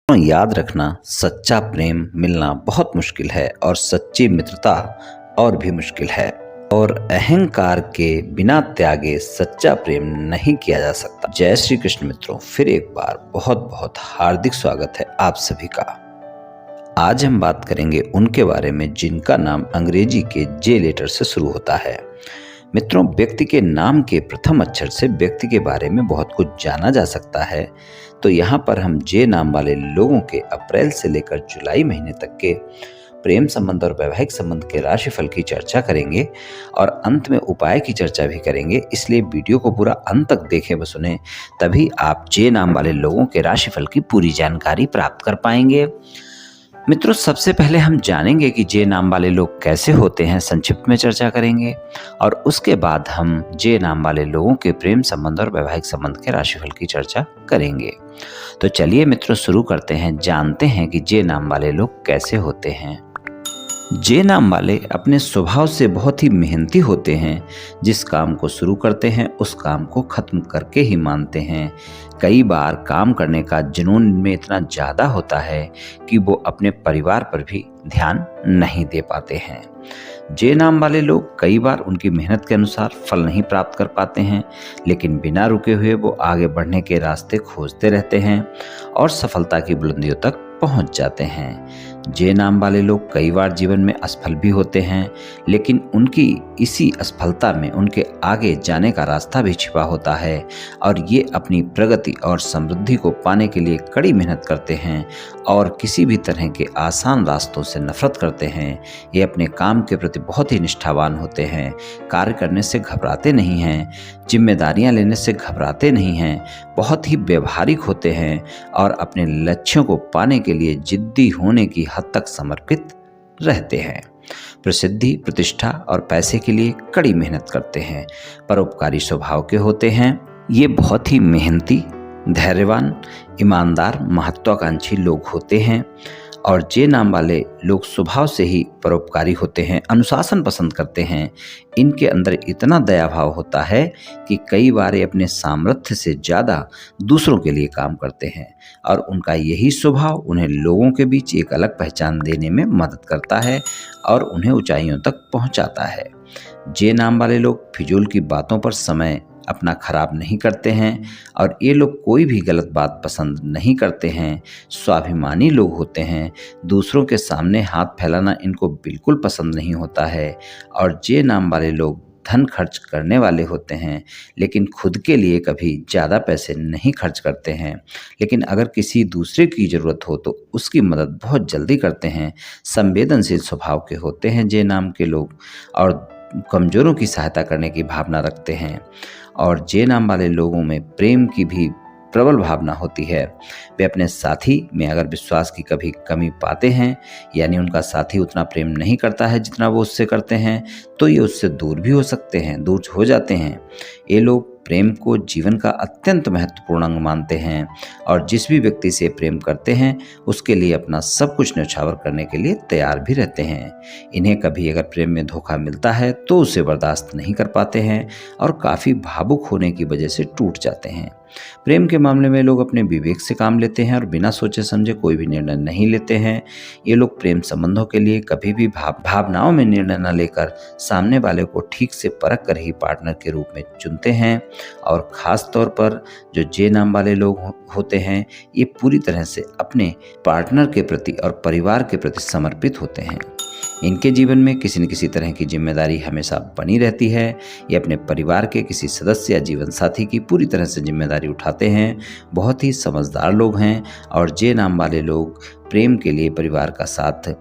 याद रखना, सच्चा प्रेम मिलना बहुत मुश्किल है और सच्ची मित्रता और भी मुश्किल है। और अहंकार के बिना त्यागे सच्चा प्रेम नहीं किया जा सकता। जय श्री कृष्ण मित्रों, फिर एक बार बहुत बहुत हार्दिक स्वागत है आप सभी का। आज हम बात करेंगे उनके बारे में जिनका नाम अंग्रेजी के जे लेटर से शुरू होता है। मित्रों, व्यक्ति के नाम के प्रथम अक्षर से व्यक्ति के बारे में बहुत कुछ जाना जा सकता है। तो यहाँ पर हम जे नाम वाले लोगों के अप्रैल से लेकर जुलाई महीने तक के प्रेम संबंध और वैवाहिक संबंध के राशिफल की चर्चा करेंगे और अंत में उपाय की चर्चा भी करेंगे। इसलिए वीडियो को पूरा अंत तक देखें व सुने, तभी आप जे नाम वाले लोगों के राशिफल की पूरी जानकारी प्राप्त कर पाएंगे। मित्रों, सबसे पहले हम जानेंगे कि जे नाम वाले लोग कैसे होते हैं, संक्षिप्त में चर्चा करेंगे और उसके बाद हम जे नाम वाले लोगों के प्रेम संबंध और वैवाहिक संबंध के राशिफल की चर्चा करेंगे। तो चलिए मित्रों, शुरू करते हैं, जानते हैं कि जे नाम वाले लोग कैसे होते हैं। जे नाम वाले अपने स्वभाव से बहुत ही मेहनती होते हैं। जिस काम को शुरू करते हैं उस काम को खत्म करके ही मानते हैं। कई बार काम करने का जुनून में इतना ज़्यादा होता है कि वो अपने परिवार पर भी ध्यान नहीं दे पाते हैं। जे नाम वाले लोग कई बार उनकी मेहनत के अनुसार फल नहीं प्राप्त कर पाते हैं, लेकिन बिना रुके हुए वो आगे बढ़ने के रास्ते खोजते रहते हैं और सफलता की बुलंदियों तक पहुंच जाते हैं। जे नाम वाले लोग कई बार जीवन में असफल भी होते हैं, लेकिन उनकी इसी असफलता में उनके आगे जाने का रास्ता भी छिपा होता है और ये अपनी प्रगति और समृद्धि को पाने के लिए कड़ी मेहनत करते हैं और किसी भी तरह के आसान रास्तों से नफरत करते हैं। ये अपने काम के प्रति बहुत ही निष्ठावान होते हैं, कार्य करने से घबराते नहीं हैं, जिम्मेदारियां लेने से घबराते नहीं हैं, बहुत ही व्यवहारिक होते हैं और अपने लक्ष्यों को पाने के लिए जिद्दी होने की हद तक समर्पित रहते हैं। प्रसिद्धि, प्रतिष्ठा और पैसे के लिए कड़ी मेहनत करते हैं, परोपकारी स्वभाव के होते हैं। ये बहुत ही मेहनती, धैर्यवान, ईमानदार, महत्वाकांक्षी लोग होते हैं और जे नाम वाले लोग स्वभाव से ही परोपकारी होते हैं, अनुशासन पसंद करते हैं। इनके अंदर इतना दया भाव होता है कि कई बार ये अपने सामर्थ्य से ज़्यादा दूसरों के लिए काम करते हैं और उनका यही स्वभाव उन्हें लोगों के बीच एक अलग पहचान देने में मदद करता है और उन्हें ऊंचाइयों तक पहुंचाता है। जे नाम वाले लोग फिजूल की बातों पर समय अपना खराब नहीं करते हैं और ये लोग कोई भी गलत बात पसंद नहीं करते हैं। स्वाभिमानी लोग होते हैं, दूसरों के सामने हाथ फैलाना इनको बिल्कुल पसंद नहीं होता है और जे नाम वाले लोग धन खर्च करने वाले होते हैं, लेकिन खुद के लिए कभी ज़्यादा पैसे नहीं खर्च करते हैं। लेकिन अगर किसी दूसरे की ज़रूरत हो तो उसकी मदद बहुत जल्दी करते हैं। संवेदनशील स्वभाव के होते हैं जे नाम के लोग और कमज़ोरों की सहायता करने की भावना रखते हैं और जे नाम वाले लोगों में प्रेम की भी प्रबल भावना होती है। वे अपने साथी में अगर विश्वास की कभी कमी पाते हैं, यानी उनका साथी उतना प्रेम नहीं करता है जितना वो उससे करते हैं, तो ये उससे दूर भी हो सकते हैं, दूर हो जाते हैं। ये लोग प्रेम को जीवन का अत्यंत महत्वपूर्ण अंग मानते हैं और जिस भी व्यक्ति से प्रेम करते हैं उसके लिए अपना सब कुछ न्यौछावर करने के लिए तैयार भी रहते हैं। इन्हें कभी अगर प्रेम में धोखा मिलता है तो उसे बर्दाश्त नहीं कर पाते हैं और काफ़ी भावुक होने की वजह से टूट जाते हैं। प्रेम के मामले में लोग अपने विवेक से काम लेते हैं और बिना सोचे समझे कोई भी निर्णय नहीं लेते हैं। ये लोग प्रेम संबंधों के लिए कभी भी भावनाओं में निर्णय न लेकर सामने वाले को ठीक से परख कर ही पार्टनर के रूप में चुनते हैं और ख़ास तौर पर जो जे नाम वाले लोग होते हैं, ये पूरी तरह से अपने पार्टनर के प्रति और परिवार के प्रति समर्पित होते हैं। इनके जीवन में किसी न किसी तरह की जिम्मेदारी हमेशा बनी रहती है। ये अपने परिवार के किसी सदस्य या जीवन साथी की पूरी तरह से जिम्मेदारी उठाते हैं। बहुत ही समझदार लोग हैं और जे नाम वाले लोग प्रेम के लिए परिवार का साथ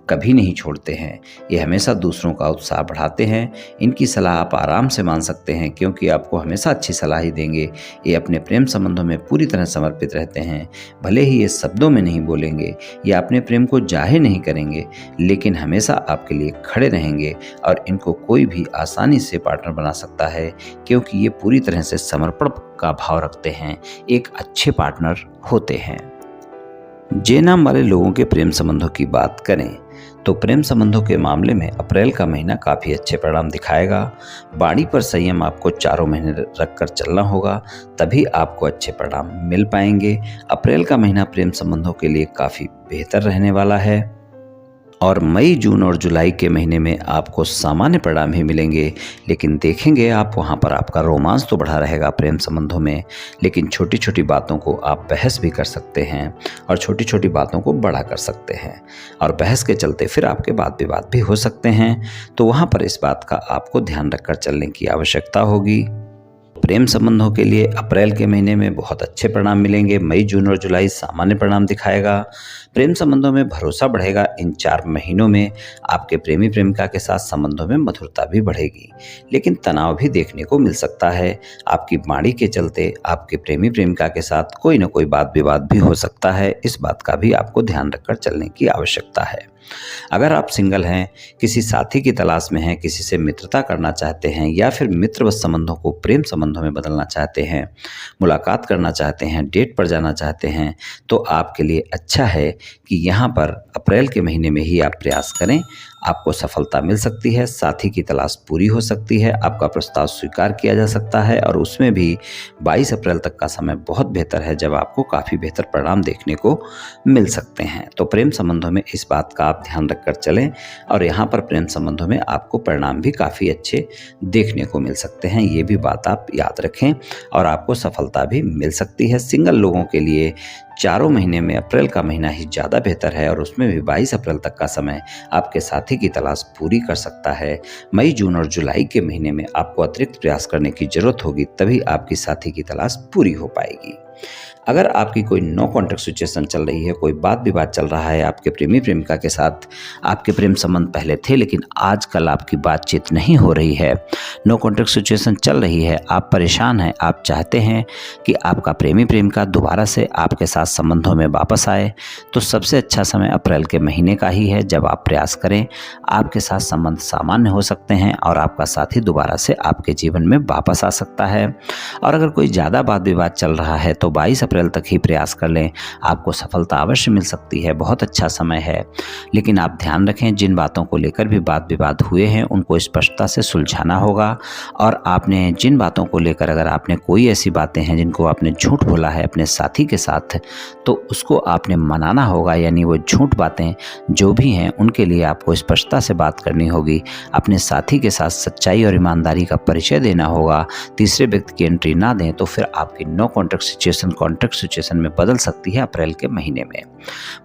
कभी नहीं छोड़ते हैं। ये हमेशा दूसरों का उत्साह बढ़ाते हैं। इनकी सलाह आप आराम से मान सकते हैं क्योंकि आपको हमेशा अच्छी सलाह ही देंगे। ये अपने प्रेम संबंधों में पूरी तरह समर्पित रहते हैं। भले ही ये शब्दों में नहीं बोलेंगे या अपने प्रेम को जाहिर नहीं करेंगे, लेकिन हमेशा आपके लिए खड़े रहेंगे और इनको कोई भी आसानी से पार्टनर बना सकता है क्योंकि ये पूरी तरह से समर्पण का भाव रखते हैं, एक अच्छे पार्टनर होते हैं। जे नाम वाले लोगों के प्रेम संबंधों की बात करें तो प्रेम संबंधों के मामले में अप्रैल का महीना काफ़ी अच्छे परिणाम दिखाएगा। वाणी पर संयम आपको चारों महीने रखकर चलना होगा, तभी आपको अच्छे परिणाम मिल पाएंगे। अप्रैल का महीना प्रेम संबंधों के लिए काफ़ी बेहतर रहने वाला है और मई, जून और जुलाई के महीने में आपको सामान्य परिणाम ही मिलेंगे, लेकिन देखेंगे आप वहाँ पर आपका रोमांस तो बढ़ा रहेगा प्रेम संबंधों में, लेकिन छोटी छोटी बातों को आप बहस भी कर सकते हैं और छोटी छोटी बातों को बड़ा कर सकते हैं और बहस के चलते फिर आपके वाद विवाद भी हो सकते हैं। तो वहाँ पर इस बात का आपको ध्यान रखकर चलने की आवश्यकता होगी। प्रेम संबंधों के लिए अप्रैल के महीने में बहुत अच्छे परिणाम मिलेंगे। मई, जून और जुलाई सामान्य परिणाम दिखाएगा। प्रेम संबंधों में भरोसा बढ़ेगा। इन 4 महीनों में आपके प्रेमी प्रेमिका के साथ संबंधों में मधुरता भी बढ़ेगी, लेकिन तनाव भी देखने को मिल सकता है। आपकी वाणी के चलते आपके प्रेमी प्रेमिका के साथ कोई न कोई वाद विवाद भी हो सकता है। इस बात का भी आपको ध्यान रखकर चलने की आवश्यकता है। अगर आप सिंगल हैं, किसी साथी की तलाश में हैं, किसी से मित्रता करना चाहते हैं या फिर मित्रवत संबंधों को प्रेम संबंधों में बदलना चाहते हैं, मुलाकात करना चाहते हैं, डेट पर जाना चाहते हैं, तो आपके लिए अच्छा है कि यहाँ पर अप्रैल के महीने में ही आप प्रयास करें। आपको सफलता मिल सकती है, साथी की तलाश पूरी हो सकती है, आपका प्रस्ताव स्वीकार किया जा सकता है और उसमें भी 22 अप्रैल तक का समय बहुत बेहतर है, जब आपको काफ़ी बेहतर परिणाम देखने को मिल सकते हैं। तो प्रेम संबंधों में इस बात का आप ध्यान रखकर चलें और यहाँ पर प्रेम संबंधों में आपको परिणाम भी काफ़ी अच्छे देखने को मिल सकते हैं। ये भी बात आप याद रखें और आपको सफलता भी मिल सकती है। सिंगल लोगों के लिए चारों महीने में अप्रैल का महीना ही ज़्यादा बेहतर है और उसमें भी 22 अप्रैल तक का समय आपके साथी की तलाश पूरी कर सकता है। मई, जून और जुलाई के महीने में आपको अतिरिक्त प्रयास करने की ज़रूरत होगी, तभी आपकी साथी की तलाश पूरी हो पाएगी। अगर आपकी कोई नो कॉन्टैक्ट सिचुएशन चल रही है, कोई वाद विवाद चल रहा है आपके प्रेमी प्रेमिका के साथ, आपके प्रेम संबंध पहले थे लेकिन आजकल आपकी बातचीत नहीं हो रही है, नो कॉन्टैक्ट सिचुएशन चल रही है, आप परेशान हैं, आप चाहते हैं कि आपका प्रेमी प्रेमिका दोबारा से आपके साथ संबंधों में वापस आए, तो सबसे अच्छा समय अप्रैल के महीने का ही है। जब आप प्रयास करें, आपके साथ संबंध सामान्य हो सकते हैं और आपका साथी दोबारा से आपके जीवन में वापस आ सकता है। और अगर कोई ज़्यादा वाद विवाद चल रहा है तो 22 अप्रैल तक ही प्रयास कर लें, आपको सफलता अवश्य मिल सकती है। बहुत अच्छा समय है, लेकिन आप ध्यान रखें, जिन बातों को लेकर भी वाद विवाद हुए हैं उनको स्पष्टता से सुलझाना होगा और आपने जिन बातों को लेकर, अगर आपने कोई ऐसी बातें हैं जिनको आपने झूठ बोला है अपने साथी के साथ, तो उसको आपने मनाना होगा। यानी वो झूठ बातें जो भी हैं उनके लिए आपको स्पष्टता से बात करनी होगी। अपने साथी के साथ सच्चाई और ईमानदारी का परिचय देना होगा। तीसरे व्यक्ति की एंट्री ना दें, तो फिर आपकी no contact situation contact situation में बदल सकती है अप्रैल के महीने में।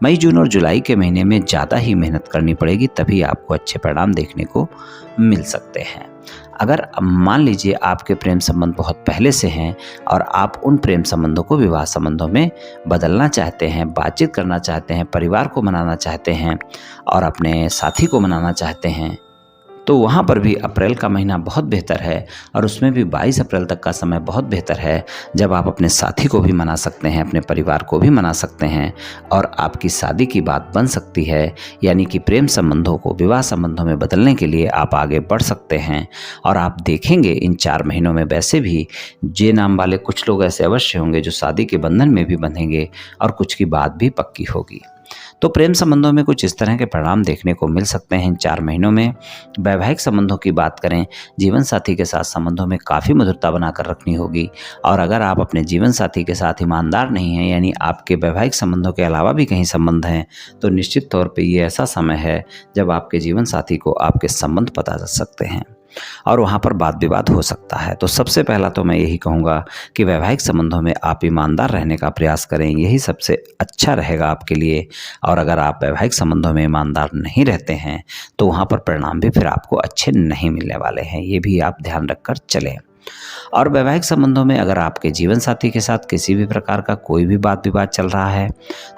मई, जून और जुलाई के महीने में ज़्यादा ही मेहनत करनी पड़ेगी, तभी आपको अच्छे परिणाम देखने को मिल सकते हैं। अगर मान लीजिए आपके प्रेम संबंध बहुत पहले से हैं और आप उन प्रेम संबंधों को विवाह संबंधों में बदलना चाहते हैं, बातचीत करना चाहते हैं, परिवार को मनाना चाहते हैं और अपने साथी को मनाना चाहते हैं, तो वहाँ पर भी अप्रैल का महीना बहुत बेहतर है और उसमें भी 22 अप्रैल तक का समय बहुत बेहतर है, जब आप अपने साथी को भी मना सकते हैं, अपने परिवार को भी मना सकते हैं और आपकी शादी की बात बन सकती है। यानी कि प्रेम संबंधों को विवाह संबंधों में बदलने के लिए आप आगे बढ़ सकते हैं। और आप देखेंगे इन 4 महीनों में वैसे भी जे नाम वाले कुछ लोग ऐसे अवश्य होंगे जो शादी के बंधन में भी बंधेंगे और कुछ की बात भी पक्की होगी। तो प्रेम संबंधों में कुछ इस तरह के परिणाम देखने को मिल सकते हैं इन 4 महीनों में। वैवाहिक संबंधों की बात करें, जीवन साथी के साथ संबंधों में काफ़ी मधुरता बनाकर रखनी होगी और अगर आप अपने जीवन साथी के साथ ईमानदार नहीं हैं, यानी आपके वैवाहिक संबंधों के अलावा भी कहीं संबंध हैं, तो निश्चित तौर पे ये ऐसा समय है जब आपके जीवन साथी को आपके संबंध पता चल सकते हैं और वहाँ पर वाद विवाद हो सकता है। तो सबसे पहला तो मैं यही कहूँगा कि वैवाहिक संबंधों में आप ईमानदार रहने का प्रयास करें, यही सबसे अच्छा रहेगा आपके लिए। और अगर आप वैवाहिक संबंधों में ईमानदार नहीं रहते हैं तो वहाँ पर परिणाम भी फिर आपको अच्छे नहीं मिलने वाले हैं, ये भी आप ध्यान रखकर चलें। और वैवाहिक संबंधों में अगर आपके जीवन साथी के साथ किसी भी प्रकार का कोई भी वाद विवाद चल रहा है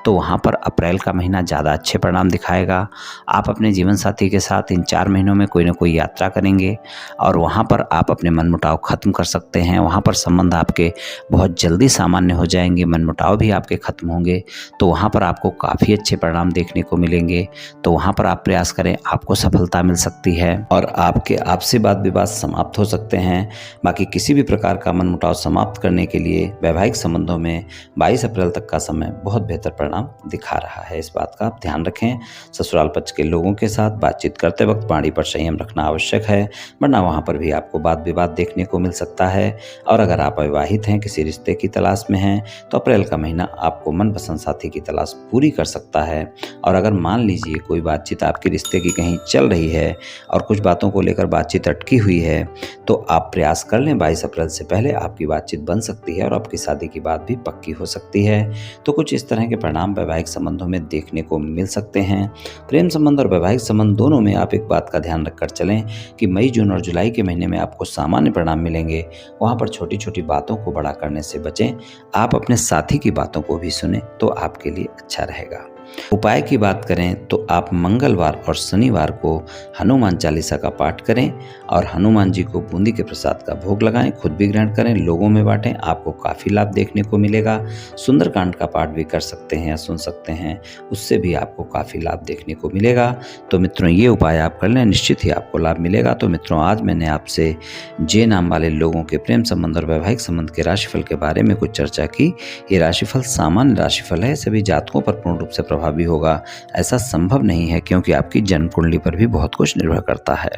तो वहाँ पर अप्रैल का महीना ज़्यादा अच्छे परिणाम दिखाएगा। आप अपने जीवन साथी के साथ इन 4 महीनों में कोई ना कोई यात्रा करेंगे और वहाँ पर आप अपने मनमुटाव ख़त्म कर सकते हैं। वहाँ पर संबंध आपके बहुत जल्दी सामान्य हो जाएंगे, मनमुटाव भी आपके ख़त्म होंगे, तो वहाँ पर आपको काफ़ी अच्छे परिणाम देखने को मिलेंगे। तो वहाँ पर आप प्रयास करें, आपको सफलता मिल सकती है और आपके आपसी वाद विवाद समाप्त हो सकते हैं। बाकी बाकी किसी भी प्रकार का मनमुटाव समाप्त करने के लिए वैवाहिक संबंधों में 22 अप्रैल तक का समय बहुत बेहतर परिणाम दिखा रहा है। इस बात का आप ध्यान रखें। ससुराल पक्ष के लोगों के साथ बातचीत करते वक्त वाणी पर संयम रखना आवश्यक है, वरना वहाँ पर भी आपको वाद विवाद देखने को मिल सकता है। और अगर आप अविवाहित हैं, किसी रिश्ते की तलाश में हैं, तो अप्रैल का महीना आपको मनपसंद साथी की तलाश पूरी कर सकता है। और अगर मान लीजिए कोई बातचीत आपके रिश्ते की कहीं चल रही है और कुछ बातों को लेकर बातचीत अटकी हुई है, तो आप प्रयास कर लें 22 अप्रैल से पहले आपकी बातचीत बन सकती है और आपकी शादी की बात भी पक्की हो सकती है। तो कुछ इस तरह के परिणाम वैवाहिक संबंधों में देखने को मिल सकते हैं। प्रेम संबंध और वैवाहिक संबंध दोनों में आप एक बात का ध्यान रखकर चलें कि मई, जून और जुलाई के महीने में आपको सामान्य परिणाम मिलेंगे। वहाँ पर छोटी छोटी बातों को बड़ा करने से बचें। आप अपने साथी की बातों को भी सुनें तो आपके लिए अच्छा रहेगा। उपाय की बात करें तो आप मंगलवार और शनिवार को हनुमान चालीसा का पाठ करें और हनुमान जी को बूंदी के प्रसाद का भोग लगाएं, खुद भी ग्रहण करें, लोगों में बांटें, आपको काफ़ी लाभ देखने को मिलेगा। सुंदरकांड का पाठ भी कर सकते हैं या सुन सकते हैं, उससे भी आपको काफ़ी लाभ देखने को मिलेगा। तो मित्रों, ये उपाय आप कर लें, निश्चित ही आपको लाभ मिलेगा। तो मित्रों, आज मैंने आपसे जे नाम वाले लोगों के प्रेम संबंध और वैवाहिक संबंध के राशिफल के बारे में कुछ चर्चा की। ये राशिफल सामान्य राशिफल है, सभी जातकों पर पूर्ण रूप से प्रभावी होगा ऐसा संभव नहीं है, क्योंकि आपकी जन्म कुंडली पर भी बहुत कुछ निर्भर करता है।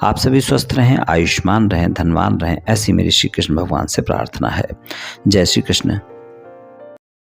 आप सभी स्वस्थ रहें, आयुष्मान रहें, धनवान रहें, ऐसी मेरी श्री कृष्ण भगवान से प्रार्थना है। जय श्री कृष्ण।